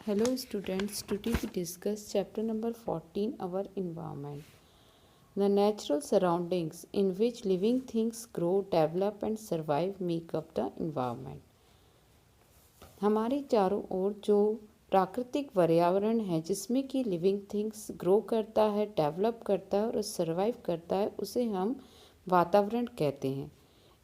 Hello students, today we discuss chapter number 14, our environment. The natural surroundings in which living things grow, develop and survive make up the environment. हमारे चारों ओर जो प्राकृतिक पर्यावरण है जिसमें कि लिविंग थिंग्स ग्रो करता है, डेवलप करता है और सर्वाइव करता है, उसे हम वातावरण कहते हैं.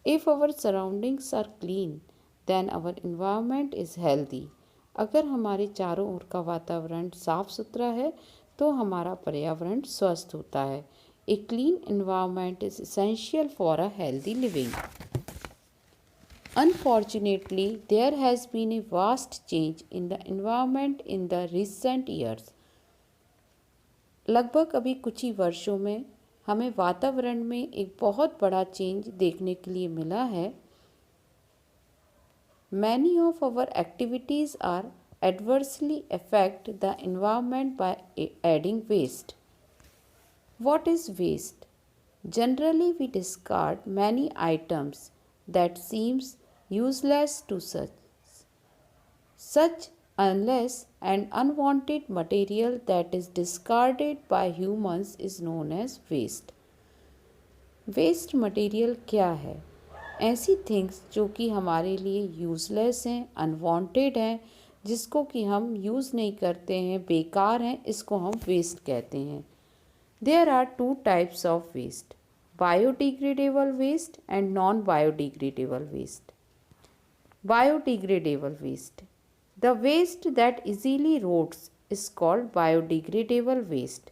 If our surroundings are clean then our environment is healthy. अगर हमारे चारों ओर का वातावरण साफ सुथरा है तो हमारा पर्यावरण स्वस्थ होता है. A clean environment is essential for a healthy living. Unfortunately, there has been a vast change in the environment in the recent years. लगभग अभी कुछ ही वर्षों में हमें वातावरण में एक बहुत बड़ा चेंज देखने के लिए मिला है. Many of our activities are adversely affect the environment by adding waste. What is waste? Generally, we discard many items that seems useless to such unless and unwanted material that is discarded by humans is known as waste. Waste material क्या है? ऐसी things जो कि हमारे लिए useless हैं, unwanted हैं, जिसको कि हम यूज़ नहीं करते हैं, बेकार हैं, इसको हम वेस्ट कहते हैं. There are two types of waste, biodegradable waste and non biodegradable waste. Biodegradable waste, the waste that easily rots is called biodegradable waste.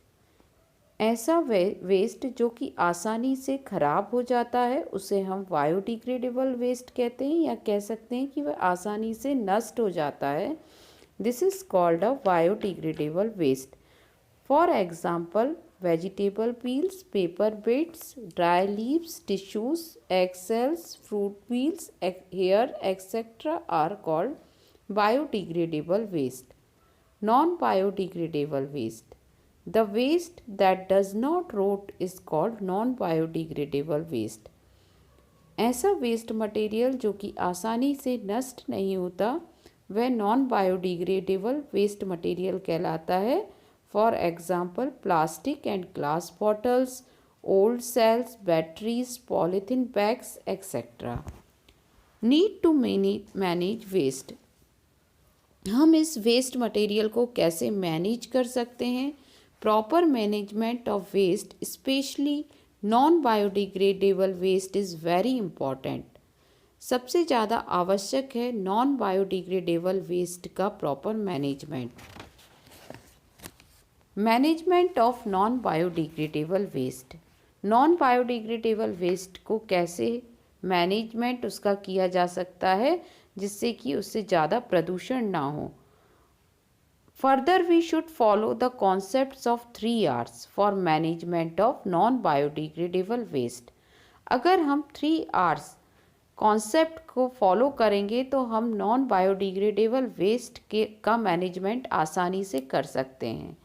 ऐसा वेस्ट जो कि आसानी से ख़राब हो जाता है उसे हम बायोडिग्रेडेबल वेस्ट कहते हैं, या कह सकते हैं कि वह आसानी से नष्ट हो जाता है. This is called a biodegradable waste. For example, vegetable peels, paper bits, dry leaves, tissues, egg shells, fruit peels, hair etcetera are called biodegradable waste. Non biodegradable waste, the waste that does not rot is called non-biodegradable waste. ऐसा waste material जो कि आसानी से नष्ट नहीं होता वह non biodegradable waste material कहलाता है. For example, plastic and glass bottles, old cells, batteries, polythene bags etcetera. Need to manage waste. हम इस वेस्ट मटेरियल को कैसे मैनेज कर सकते हैं? Proper management of waste, specially non biodegradable waste, is very important. सबसे ज़्यादा आवश्यक है नॉन बायोडिग्रेडेबल वेस्ट का proper management. Management of non biodegradable waste. Non biodegradable waste को कैसे मैनेजमेंट उसका किया जा सकता है जिससे कि उससे ज़्यादा प्रदूषण ना हो. Further, we should follow the concepts of 3 R's for management of non-biodegradable waste. अगर हम 3 R's कॉन्सेप्ट को फॉलो करेंगे तो हम नॉन बायोडिग्रेडेबल वेस्ट का मैनेजमेंट आसानी से कर सकते हैं.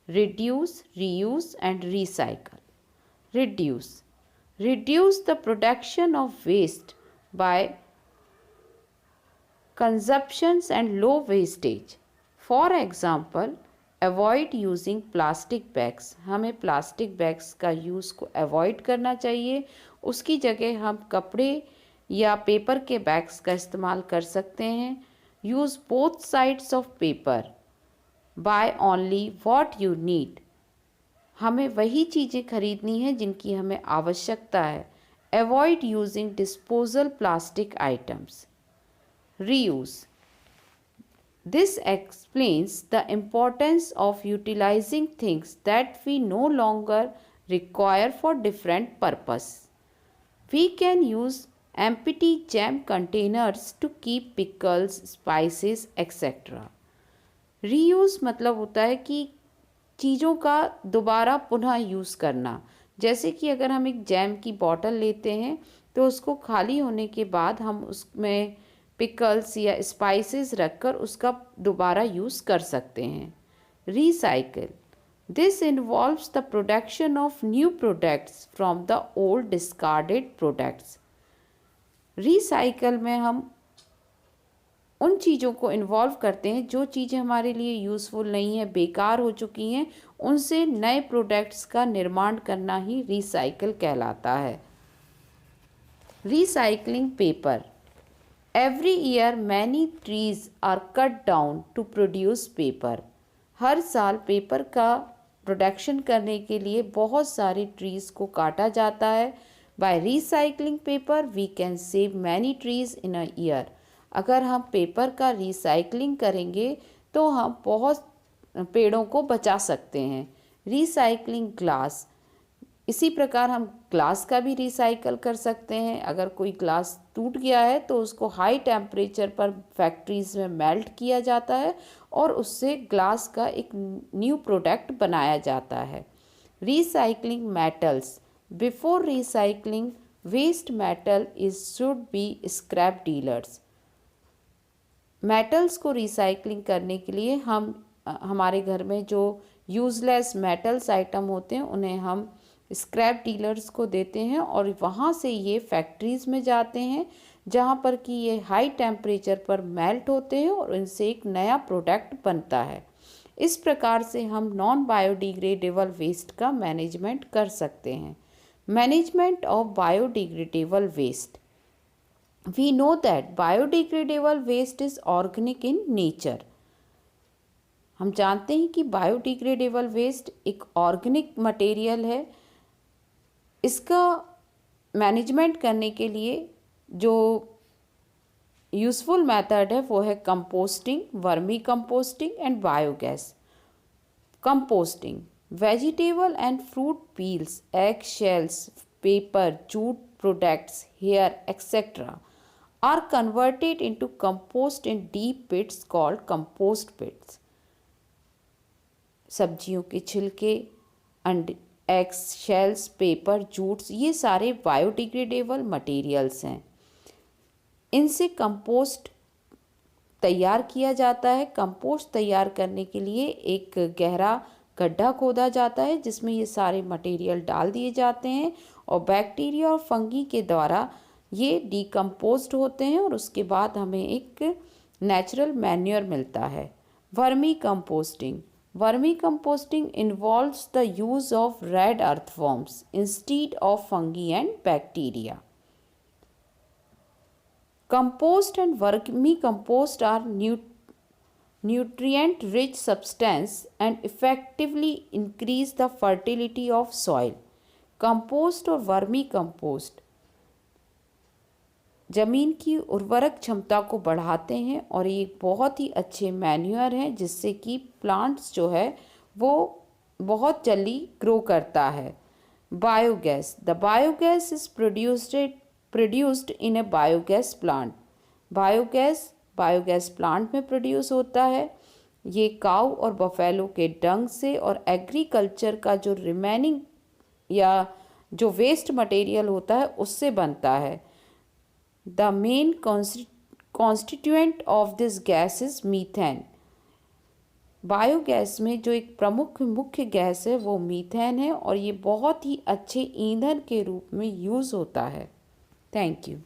Reduce, reuse and recycle. Reduce the production of waste by consumptions and low wastage. For example, avoid using plastic bags. हमें प्लास्टिक बैग्स का यूज़ को अवॉइड करना चाहिए. उसकी जगह हम कपड़े या पेपर के बैग्स का इस्तेमाल कर सकते हैं. Use both sides of paper. Buy only what you need. हमें वही चीज़ें खरीदनी हैं जिनकी हमें आवश्यकता है. Avoid using disposal plastic items. Reuse. This explains the importance of utilizing things that we no longer require for different purpose. We can use empty jam containers to keep pickles, spices, etc. Reuse मतलब होता है कि चीज़ों का दोबारा पुनः use करना. जैसे कि अगर हम एक जैम की बॉटल लेते हैं तो उसको खाली होने के बाद हम उसमें पिकल्स या स्पाइसेस रखकर उसका दोबारा यूज़ कर सकते हैं. Recycle. This involves the production of new products from the old discarded products. Recycle में हम उन चीज़ों को इन्वॉल्व करते हैं जो चीज़ें हमारे लिए यूज़फुल नहीं है, बेकार हो चुकी हैं, उनसे नए प्रोडक्ट्स का निर्माण करना ही रिसाइकल कहलाता है। Recycling paper. Every year many trees are cut down to produce paper. हर साल पेपर का प्रोडक्शन करने के लिए बहुत सारी ट्रीज़ को काटा जाता है। By recycling paper we can save many trees in a year. अगर हम पेपर का रिसाइकलिंग करेंगे तो हम बहुत पेड़ों को बचा सकते हैं। Recycling glass. इसी प्रकार हम ग्लास का भी रिसाइकल कर सकते हैं। अगर कोई ग्लास टूट गया है तो उसको हाई टेम्परेचर पर फैक्ट्रीज़ में मेल्ट किया जाता है और उससे ग्लास का एक न्यू प्रोडक्ट बनाया जाता है। Recycling metals. Before recycling waste metal is should be scrap dealers. Metals को रिसाइकलिंग करने के लिए हम हमारे घर में जो यूज़लेस मेटल्स आइटम होते हैं उन्हें हम स्क्रैप डीलर्स को देते हैं और वहाँ से ये फैक्ट्रीज़ में जाते हैं जहाँ पर कि ये हाई टेम्परेचर पर मेल्ट होते हैं और इनसे एक नया प्रोडक्ट बनता है। इस प्रकार से हम नॉन बायोडिग्रेडेबल वेस्ट का मैनेजमेंट कर सकते हैं। Management of biodegradable waste. We know that biodegradable waste is organic in nature. हम जानते हैं कि बायोडिग्रेडेबल वेस्ट एक ऑर्गेनिक मटेरियल है। इसका मैनेजमेंट करने के लिए जो यूज़फुल मेथड है वो है composting, vermi composting and biogas. Composting. Vegetable and fruit peels, egg shells, paper, jute products, hair etcetera are converted into compost in deep pits called compost pits. सब्जियों के छिलके, एग्स शेल्स, पेपर, जूट्स, ये सारे biodegradable materials हैं। इनसे compost तैयार किया जाता है। कंपोस्ट तैयार करने के लिए एक गहरा गड्ढा खोदा जाता है जिसमें ये सारे मटेरियल डाल दिए जाते हैं और बैक्टीरिया और फंगी के द्वारा ये डिकम्पोज्ड होते हैं और उसके बाद हमें एक नेचुरल मैन्योर मिलता है। Vermi composting. Vermi composting involves the use of red earthworms instead of fungi and bacteria. Compost and vermicompost are nutrient-rich substance and effectively increase the fertility of soil. Compost और vermi compost ज़मीन की उर्वरक क्षमता को बढ़ाते हैं और ये बहुत ही अच्छे मैन्योर हैं जिससे कि प्लांट्स जो है वो बहुत जल्दी ग्रो करता है। Biogas. The biogas is produced in A biogas plant. Biogas plant में प्रोड्यूस होता है। ये काऊ और बफेलो के डंग से और एग्रीकल्चर का जो रिमेनिंग या जो वेस्ट मटेरियल होता है उससे बनता है। The main constituent of this gas is methane. Biogas में जो एक प्रमुख मुख्य गैस है वो मीथेन है और ये बहुत ही अच्छे ईंधन के रूप में यूज़ होता है। Thank you.